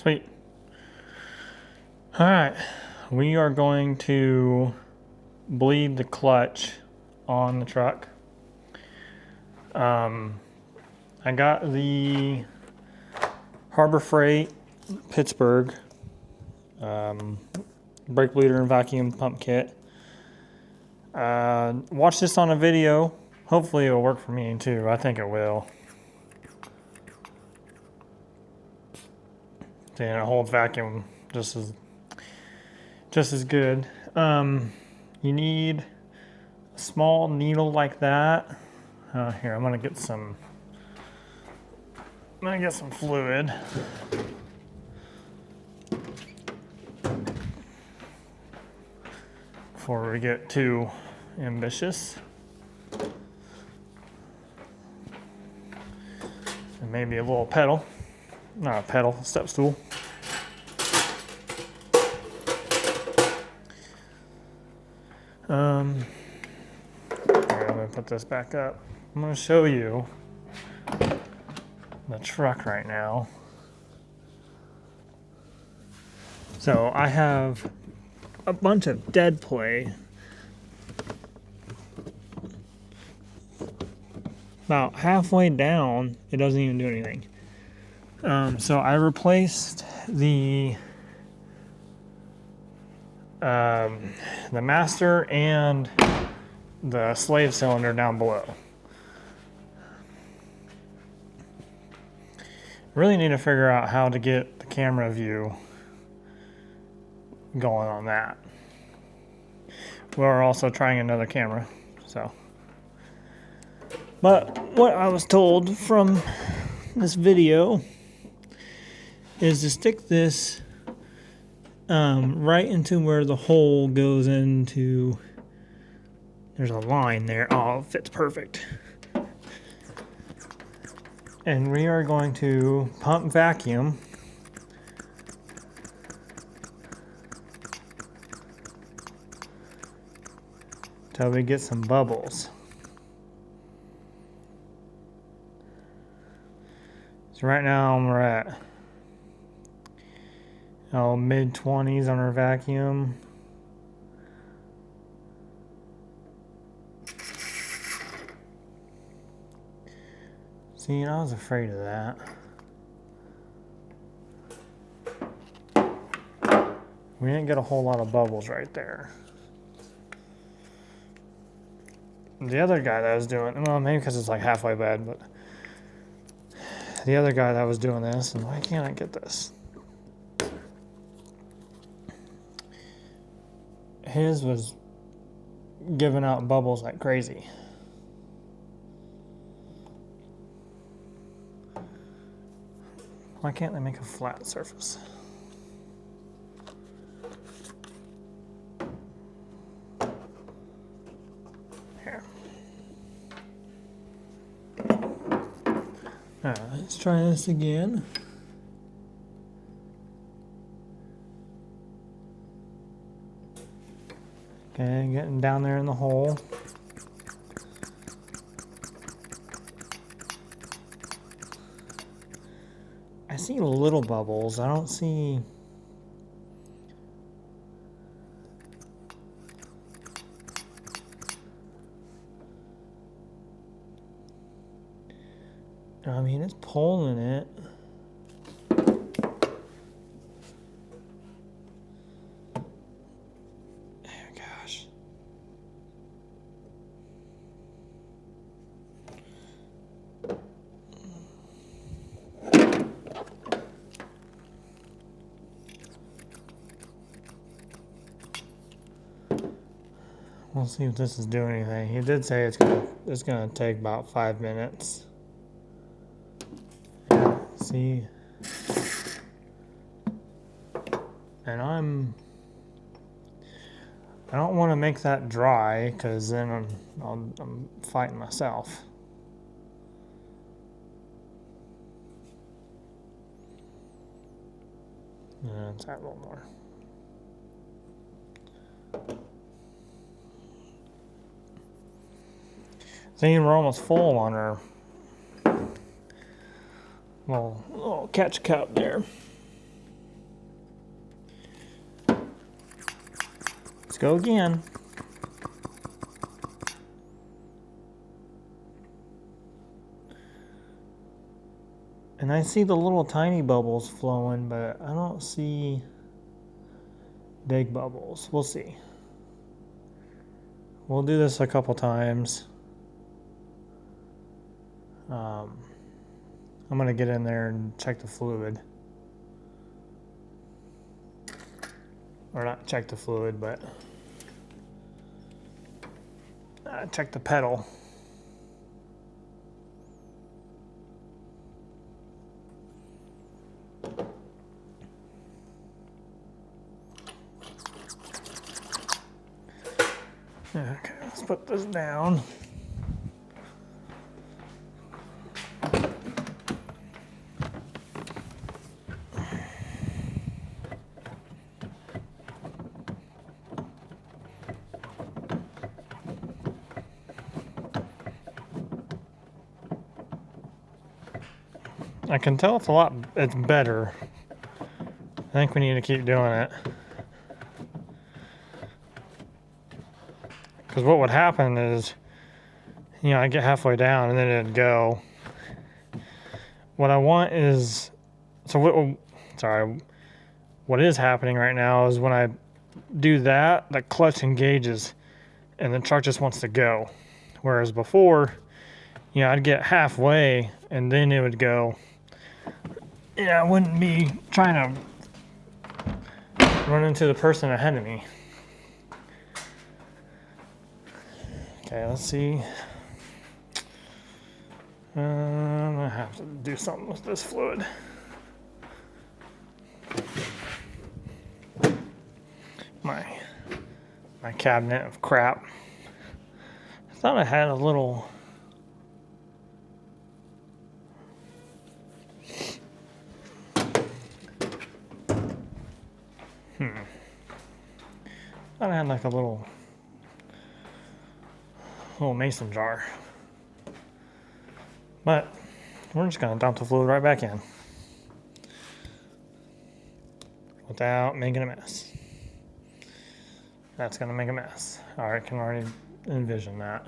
Sweet. All right, we are going to bleed the clutch on the truck. I got the Harbor Freight Pittsburgh brake bleeder and vacuum pump kit. Watch this on a video. Hopefully it'll work for me too. I think it will. And it holds vacuum just as good. You need a small needle like that. Here, I'm gonna get some fluid. Before we get too ambitious. And maybe a little pedal. Not a pedal, a step stool. All right, I'm gonna put this back up. I'm gonna show you the truck right now. So I have a bunch of dead play. About halfway down, it doesn't even do anything. So I replaced the master and the slave cylinder down below. Really need to figure out how to get the camera view going on that. We're also trying another camera, so. But what I was told from this video is to stick this right into where the hole goes into. There's a line there. Oh, it fits perfect. And we are going to pump vacuum till we get some bubbles. So right now we're at mid-20s on our vacuum. See, I was afraid of that. We didn't get a whole lot of bubbles right there. The other guy that was doing, well, maybe because it's like halfway bad, but the other guy that was doing this, and why can't I get this? His was giving out bubbles like crazy. Why can't they make a flat surface? Here. Alright, let's try this again. Okay, getting down there in the hole. I see little bubbles. I don't see... I mean, it's pulling it. Oh, gosh. We'll see if this is doing anything. He did say it's gonna take about 5 minutes. Yeah, see, and I don't want to make that dry because then I'm fighting myself. Let's add a little more. See, we're almost full on our little catch cup there. Let's go again. And I see the little tiny bubbles flowing, but I don't see big bubbles. We'll see. We'll do this a couple times. I'm gonna get in there and check the fluid. Or not check the fluid, but check the pedal. Okay, let's put this down. I can tell it's better. I think we need to keep doing it. Because what would happen is, you know, I get halfway down and then it'd go. What I want is, what is happening right now is when I do that, the clutch engages and the truck just wants to go. Whereas before, you know, I'd get halfway and then it would go. Yeah, I wouldn't be trying to run into the person ahead of me. Okay, let's see. I'm gonna have to do something with this fluid. My cabinet of crap. I thought I had a little. Thought I had like a little mason jar. But we're just gonna dump the fluid right back in without making a mess. That's gonna make a mess. All right, can already envision that.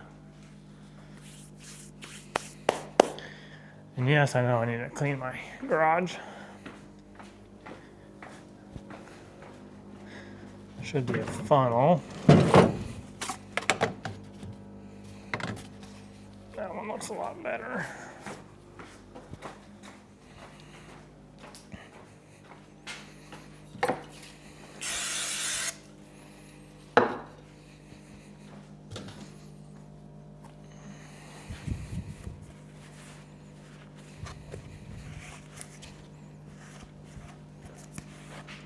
And yes, I know I need to clean my garage. Should be a funnel. That one looks a lot better.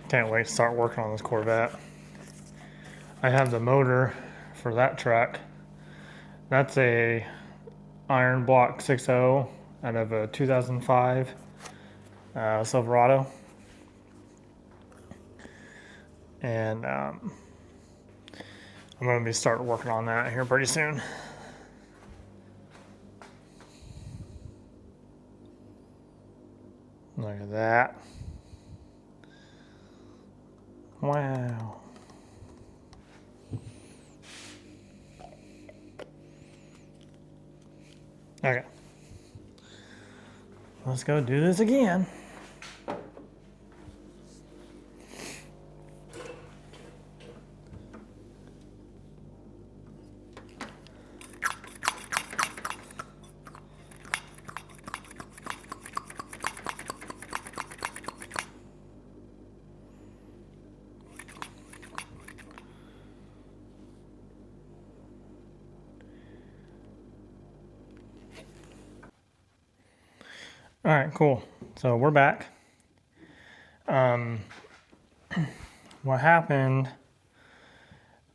Can't wait to start working on this Corvette. I have the motor for that truck. That's a iron block 6.0 out of a 2005 Silverado. And I'm going to start working on that here pretty soon. Look at that. Wow. Okay. Let's go do this again. All right, cool. So we're back. What happened,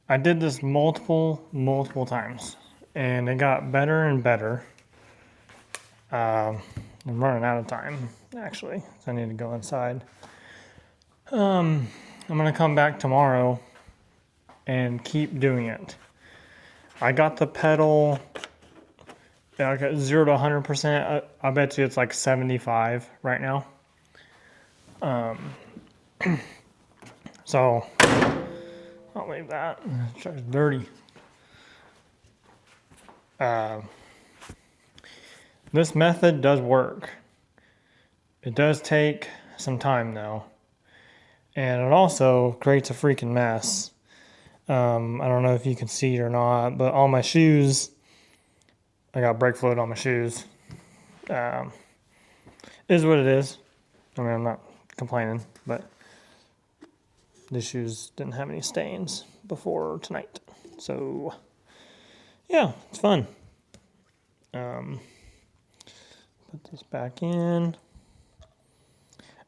I did this multiple times and it got better and better. I'm running out of time actually, so I need to go inside. I'm gonna come back tomorrow and keep doing it. I got the pedal. Yeah, I got 0 to 100%. I bet you it's like 75 right now. So, oh, I'll leave that. It's dirty. This method does work. It does take some time though. And it also creates a freaking mess. I don't know if you can see it or not, but all my shoes, I got brake fluid on my shoes. Is what it is. I mean, I'm not complaining, but these shoes didn't have any stains before tonight. So, yeah, it's fun. Put this back in.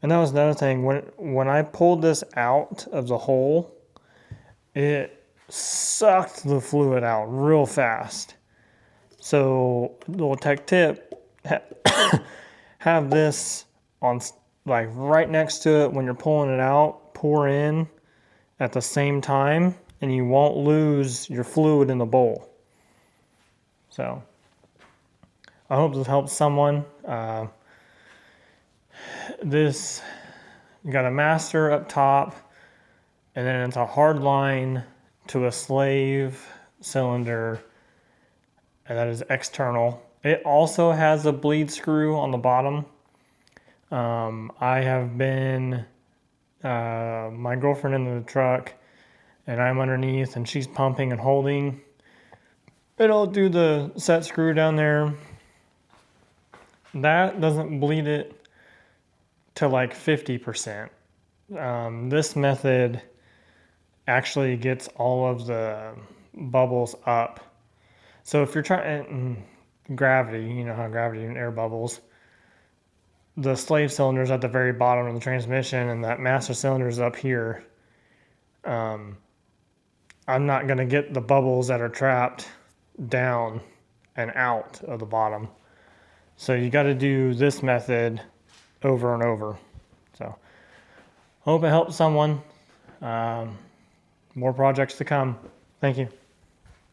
And that was another thing. When I pulled this out of the hole, it sucked the fluid out real fast. So, little tech tip, have this on like right next to it when you're pulling it out, pour in at the same time, and you won't lose your fluid in the bowl. So, I hope this helps someone. This, you got a master up top, and then it's a hard line to a slave cylinder, and that is external. It also has a bleed screw on the bottom. I have been, my girlfriend in the truck, and I'm underneath, and she's pumping and holding. It'll do the set screw down there. That doesn't bleed it to like 50%. This method actually gets all of the bubbles up. So if you're trying gravity, you know how gravity and air bubbles, the slave cylinder is at the very bottom of the transmission and that master cylinder is up here. I'm not going to get the bubbles that are trapped down and out of the bottom. So you got to do this method over and over. So hope it helps someone. More projects to come. Thank you.